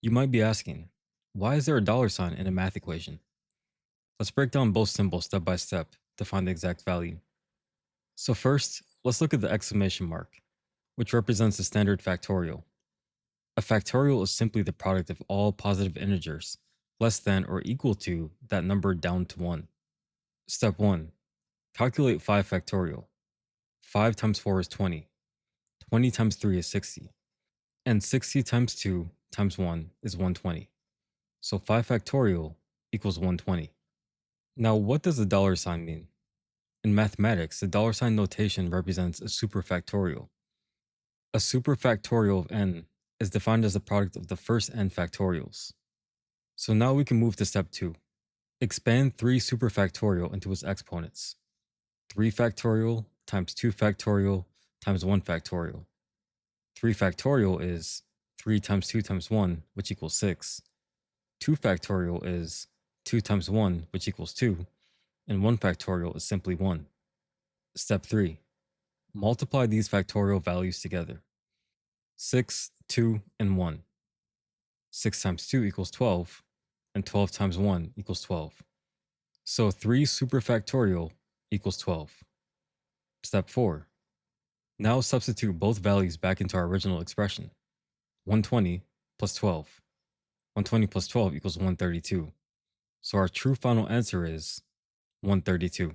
You might be asking, why is there a dollar sign in a math equation? Let's break down both symbols step by step to find the exact value. So first, let's look at the exclamation mark, which represents the standard factorial. A factorial is simply the product of all positive integers less than or equal to that number down to 1. Step 1. Calculate 5 factorial. 5 times 4 is 20. 20 times 3 is 60. And 60 times 2 times 1 is 120. So 5 factorial equals 120. Now, what does the dollar sign mean? In mathematics, the dollar sign notation represents a superfactorial. A superfactorial of n is defined as the product of the first n factorials. So now we can move to step 2. Expand 3 superfactorial into its exponents. 3 factorial times 2 factorial times 1 factorial. 3 factorial is 3 times 2 times 1, which equals 6. 2 factorial is 2 times 1, which equals 2. And 1 factorial is simply 1. Step 3. Multiply these factorial values together. 6, 2, and 1. 6 times 2 equals 12, and 12 times 1 equals 12. So 3 superfactorial equals 12. Step 4. Now substitute both values back into our original expression. 120 plus 12. 120 plus 12 equals 132. So our true final answer is 132.